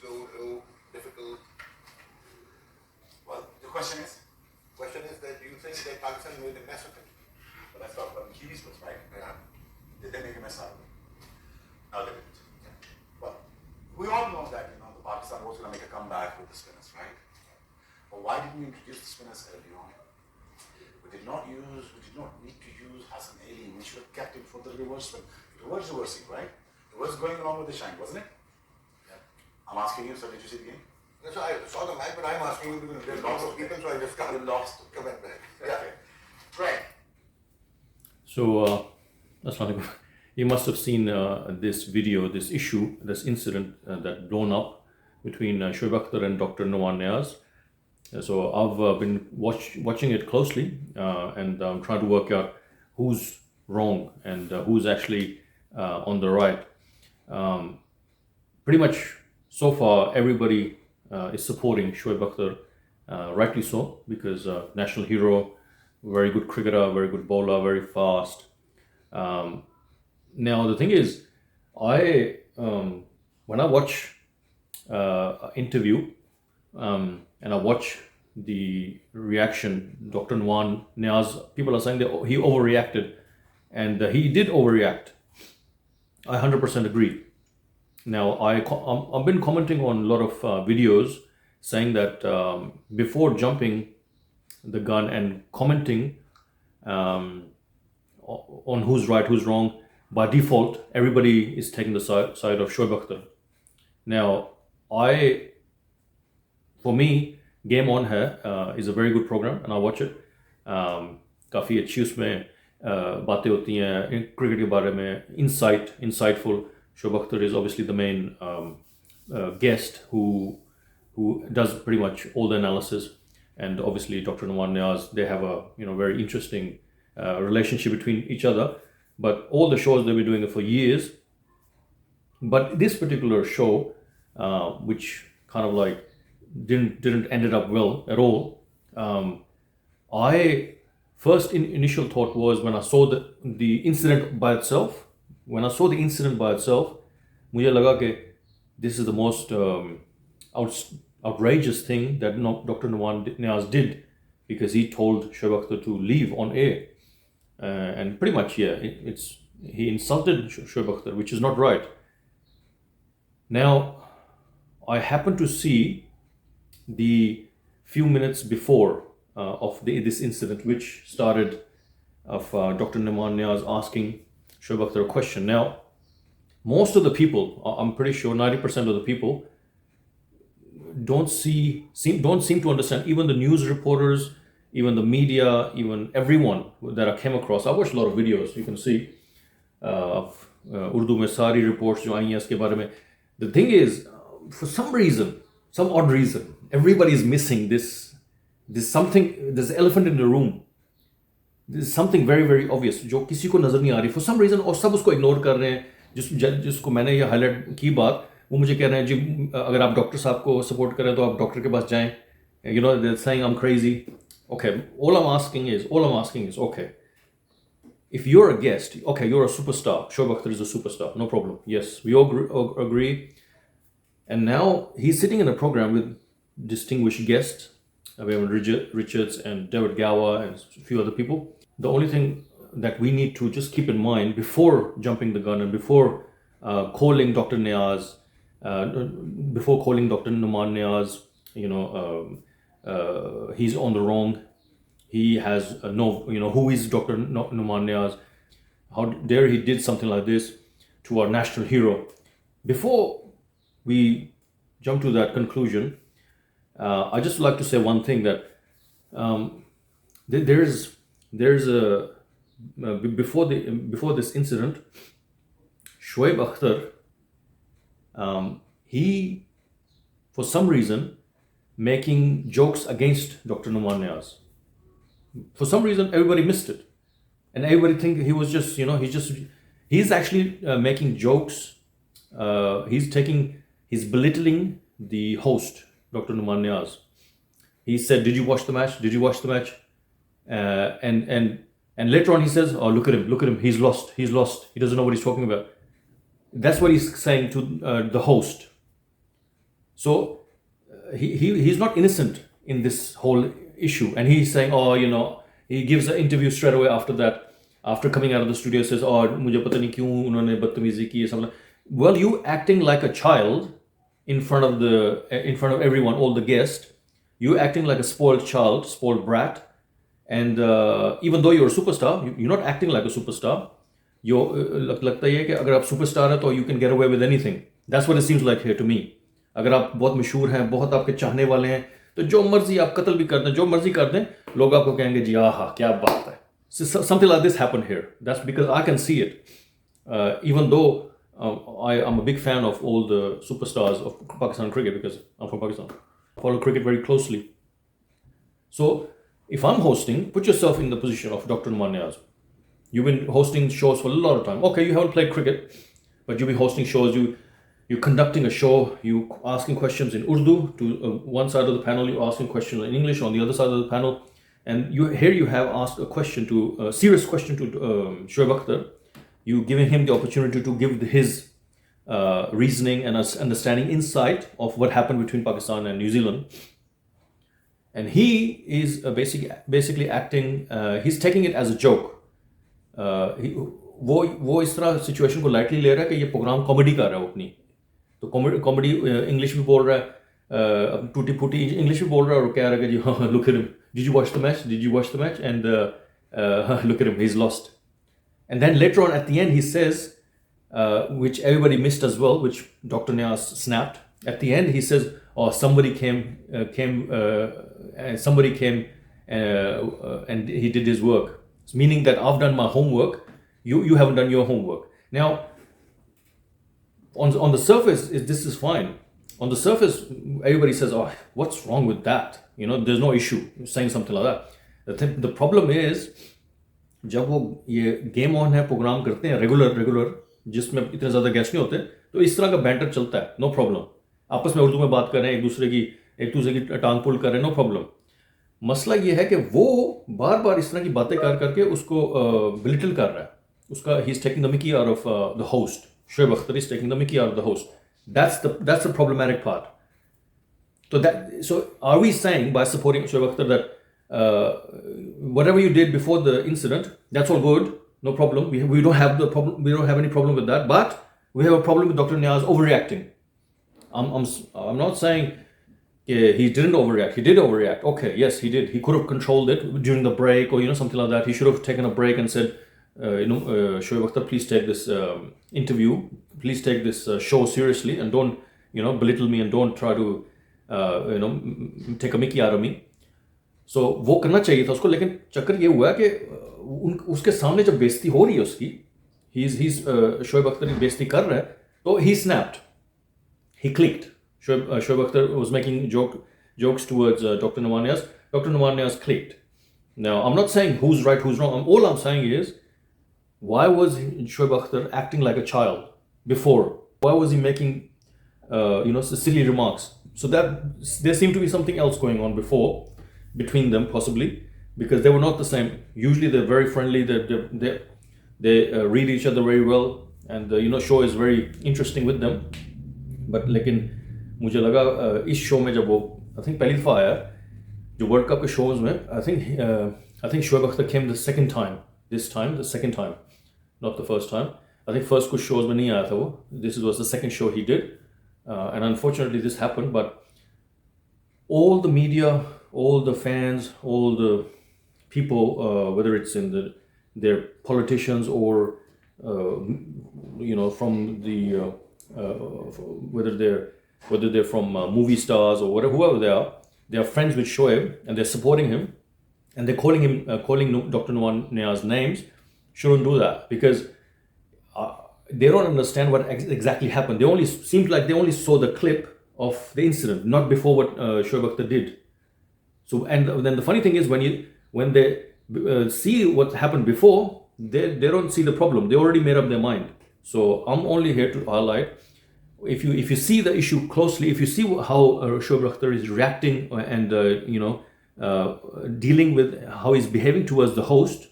slow, difficult. Well, the question is that do you think that Pakistan made a mess of it? Well, let's talk about the Kiwis first, right? Yeah. Did they make a mess out of it? No, they didn't. Well, we all know that, the Pakistan was going to make a comeback with the spinners, right? But why didn't we introduce the spinners early on? We did not need to use Hassan Ali. We should have kept him for the reverse spin. It was reversing, right? It was going along with the shank, wasn't it? Yeah. I'm asking you, so did you see the game? No, so I saw the match, but I'm asking you because there's lots of people, so I just can't comment back. Yeah. Right. So, you must have seen this video, this issue, this incident that blown up between Shoaib Akhtar and Dr. Nauman Niaz. So I've been watching it closely and I'm trying to work out who's wrong and who's actually on the right. Pretty much so far everybody is supporting Shoaib Akhtar, rightly so, because national hero, very good cricketer, very good bowler, very fast. Now the thing is, when I watch an interview and I watch the reaction, Dr. Nauman Niaz, people are saying that he overreacted, and he did overreact. I 100% agree. Now I've been commenting on a lot of videos saying that before jumping the gun and commenting on who's right, who's wrong, by default everybody is taking the side of Shoaib Akhtar. Now for me, Game On Hai is a very good program and I watch it. काफ़ी अच्छी उसमें बातें होती हैं cricket के बारे में, insightful. Shoaib Akhtar is obviously the main guest who does pretty much all the analysis, and obviously Dr. Nauman Niaz, they have a very interesting relationship between each other. But all the shows they've been doing it for years. But this particular show, which kind of like didn't ended up well at all. I first initial thought was when I saw the incident by itself. When I saw the incident by itself, मुझे लगा कि this is the most outrageous thing that Dr. Nauman Niaz did, because he told Shoaib Akhtar to leave on air, and pretty much he insulted Shoaib Akhtar, which is not right. Now I happened to see the few minutes before of this incident, which started of Dr. Nauman Niaz asking Shoaib Akhtar a question. Now, most of the people, I'm pretty sure 90% of the people, don't seem to understand. Even the news reporters, even the media, even everyone that I came across. I watched a lot of videos. You can see of Urdu mein sari reports jo aayi hain iske bare mein. The thing is, for some reason, some odd reason, everybody is missing this something. There's an elephant in the room. There's something very very obvious जो किसी को नजर नहीं आ रही for some reason, और सब उसको ignore कर रहे हैं. जिसको मैंने ये हाईलाइट की बात, वो मुझे कह रहे हैं जी अगर आप डॉक्टर साहब को सपोर्ट करें तो आप डॉक्टर के पास जाएं. They're saying I'm crazy. Okay, all I'm asking is okay, if you're a guest, okay, you're a superstar. Shoaib Akhtar is a superstar, no problem. Yes, we all agree. And now he's sitting in a program with distinguished guests. We have Richards and David Gower and a few other people. The only thing that we need to just keep in mind before jumping the gun and before calling Dr. Niaz, before calling Dr. Nauman Niaz, he's on the wrong. He has who is Dr. Nauman Niaz? How dare he did something like this to our national hero? Before we jump to that conclusion, I just like to say one thing, that there's a before this incident, Shoaib Akhtar, he for some reason making jokes against Dr. Nauman Niaz. For some reason, everybody missed it, and everybody think he was just he's actually making jokes. He's belittling the host, Dr. Nauman Niaz. He said, "Did you watch the match? Did you watch the match?" And later on he says, "Oh, look at him, he's lost, he doesn't know what he's talking about." That's what he's saying to the host. So he's not innocent in this whole issue, and he's saying, oh, you know, he gives an interview straight away after that. After coming out of the studio, says, "Oh, मुझे पता नहीं क्यों उन्होंने बदतमीजी की है something." Well, you acting like a child in front of everyone, all the guests. You acting like a spoiled child, spoiled brat, and even though you're a superstar, you're not acting like a superstar. लगता है कि अगर आप superstar हैं तो you can get away with anything. That's what it seems like here to me. अगर आप बहुत मशहूर हैं, बहुत आपके चाहने वाले हैं, तो जो मर्जी आप कत्ल भी कर दें, जो मर्जी कर दें, लोग आपको कहेंगे जी आहा क्या बात है. So something like this happened here. That's because I can see it. Even though I'm a big fan of all the superstars of Pakistan cricket because I'm from Pakistan. I follow cricket very closely. So if I'm hosting, put yourself in the position of Dr. Nauman Niaz. You've been hosting shows for a lot of time. Okay, you haven't played cricket, but you've been hosting shows. You're conducting a show. You asking questions in Urdu to one side of the panel. You're asking questions in English on the other side of the panel. And you have asked a serious question to Shoaib Akhtar. You giving him the opportunity to give his reasoning and understanding insight of what happened between Pakistan and New Zealand. And he is basically acting. He's taking it as a joke. वो इस तरह situation को lightly ले रहा है कि ये programme comedy कर रहा है अपनी. तो कॉमेडी इंग्लिश भी बोल रहा है, टूटी फूटी इंग्लिश भी बोल रहा है और कह रहा है कि जी हाँ, look at him. Did you watch the match? Did you watch the match? And look at him, he's lost. And then later on at the end he says, which everybody missed as well, which Dr. Niaz snapped. At the end he says, oh, somebody came and he did his work. Meaning that I've done my homework, you haven't done your homework. Now, on the surface, this is fine. On the surface, everybody says, oh, what's wrong with that? You know, there's no issue saying something like that. The problem is, जब वो ये game on है programme करते हैं regular जिसमें इतने ज़्यादा guest नहीं होते, तो इस तरह का बैंटर चलता है, नो प्रॉब्लम. आपस में उर्दू में बात कर रहे हैं, एक दूसरे की टांग पुल कर रहे हैं, नो प्रॉब्लम. मसला ये है कि वो बार बार इस तरह की बातें करके उसको बिलिटल कर रहा है. उसका he is taking the Mickey out of the host. Shoaib Akhtar is taking the mickey out of the host. That's the problematic part. So are we saying by supporting Shoaib Akhtar that whatever you did before the incident, that's all good, no problem. We don't have the problem. We don't have any problem with that. But we have a problem with Dr. Niaz overreacting. I'm not saying he didn't overreact. He did overreact. Okay, yes, he did. He could have controlled it during the break or something like that. He should have taken a break and said, Shoaib Akhtar, please take this interview, please take this show seriously and don't, belittle me and don't try to, take a mickey out of me. So वो करना चाहिए था उसको, लेकिन चक्कर ये हुआ कि उसके सामने जब बेइज्जती हो रही है उसकी, Shoaib Akhtar की बेइज्जती कर रहा है, तो he snapped, he clicked. Shoaib Akhtar was making jokes towards Dr. Nauman Niaz. Dr. Nauman Niaz clicked. Now, I'm not saying who's right, who's wrong. All I'm saying is, why was Shoaib Akhtar acting like a child before? Why was he making, silly remarks? So that there seemed to be something else going on before between them, possibly, because they were not the same. Usually, they're very friendly. They read each other very well, and the show is very interesting with them. But लेकिन मुझे लगा इस show में जब वो I think पहली दफ़ा आया जो वर्ल्ड कप के शोज में, I think Shoaib Akhtar came the second time. This time, the second time, not the first time. I think first कुछ shows में नहीं आया था वो. This was the second show he did, and unfortunately this happened. But all the media, all the fans, all the people, whether it's in their politicians or from the whether they're from movie stars or whoever they are friends with Shoaib and they're supporting him. And they're calling Dr. Nauman Niaz names, shouldn't do that because they don't understand what exactly happened. Seemed like they only saw the clip of the incident, not before what Shoaib Akhtar did. So, and then the funny thing is when they see what happened before, they don't see the problem. They already made up their mind. So I'm only here to highlight. If you see the issue closely, if you see how Shoaib Akhtar is reacting and dealing with how he's behaving towards the host,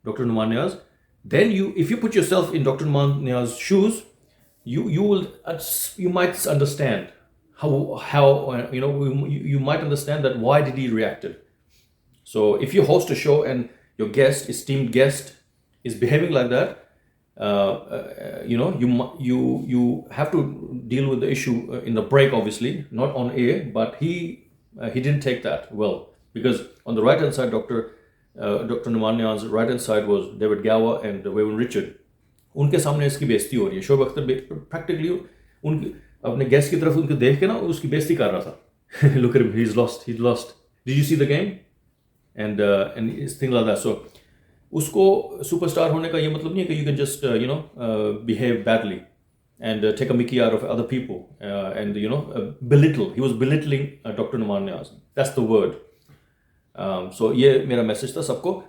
Dr. Nauman Niaz, then if you put yourself in Dr. Nauman Niaz's shoes, you might understand how you might understand that why did he reacted. So if you host a show and your esteemed guest, is behaving like that, you have to deal with the issue in the break, obviously, not on air. But he didn't take that well, because on the right hand side, Dr. Nauman Niaz's right hand side was David Gower and Waylon Richard. उनके सामने इसकी बेइज्जती हो रही है. Shoaib Akhtar practically उनकी अपने guest की तरफ उनको देख के ना उसकी बेइज्जती कर रहा था. Look at him, he's lost. Did you see the game? And things like that. So उसको सुपरस्टार होने का ये मतलब नहीं है कि you can just behave badly and take a mickey out of other people and belittle. He was belittling Dr. Nauman Niaz. That's the word. So ये मेरा मैसेज था सबको.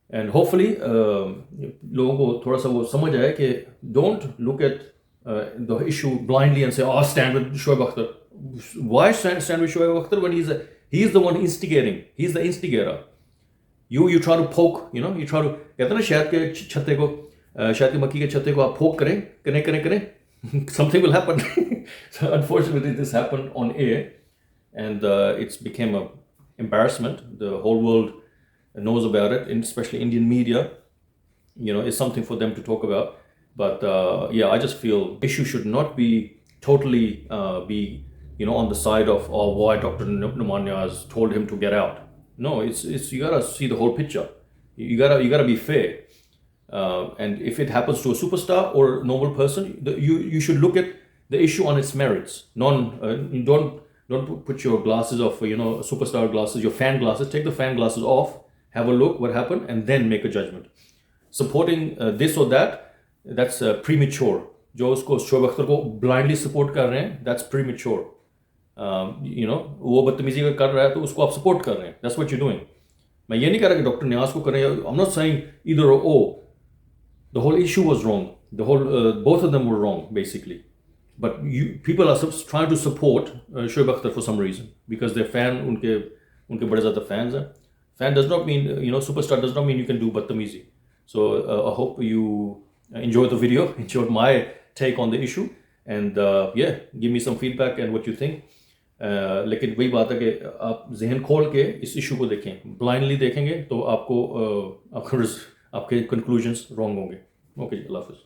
And hopefully लोगों को थोड़ा सा वो समझ आए कि don't look at the issue blindly and say, oh, stand with Shoaib Akhtar. Why stand with Shoaib Akhtar when he's the one instigating? He's the instigator. You try to poke, you try to, कहते हैं ना शहद के छत्ते को, शहद की मक्खी के छत्ते को आप poke करें, something will happen. So unfortunately this happened on air, and it's became an embarrassment. The whole world knows about it, especially Indian media. It's something for them to talk about. But I just feel issue should not be totally be on the side of why Dr. Nauman Niaz told him to get out. No, it's you gotta see the whole picture. You gotta be fair. And if it happens to a superstar or a normal person, you should look at the issue on its merits. Don't put your glasses of superstar glasses, your fan glasses. Take the fan glasses off. Have a look what happened, and then make a judgment. Supporting this or that, that's premature. जो उसको शोएब अख्तर को blindly support कर रहे हैं, that's premature. वो बदतमीजी कर रहा है तो उसको आप support कर रहे हैं. That's what you're doing. मैं ये नहीं कह रहा कि डॉक्टर नियाज को करें. I'm not saying either or. The whole issue was wrong. The whole both of them were wrong basically. But people are trying to support Shoaib Akhtar for some reason because they're fan. उनके बड़े ज़्यादा fans हैं. Fan does not mean, superstar does not mean you can do badtamizi. So I hope you enjoyed the video, enjoyed my take on the issue, and give me some feedback and what you think. लेकिन वही बात है कि आप जहन खोल के इस इशू को देखें. ब्लाइंडली देखेंगे तो आपके conclusions wrong होंगे. Okay, अल्लाह हाफ़िज़.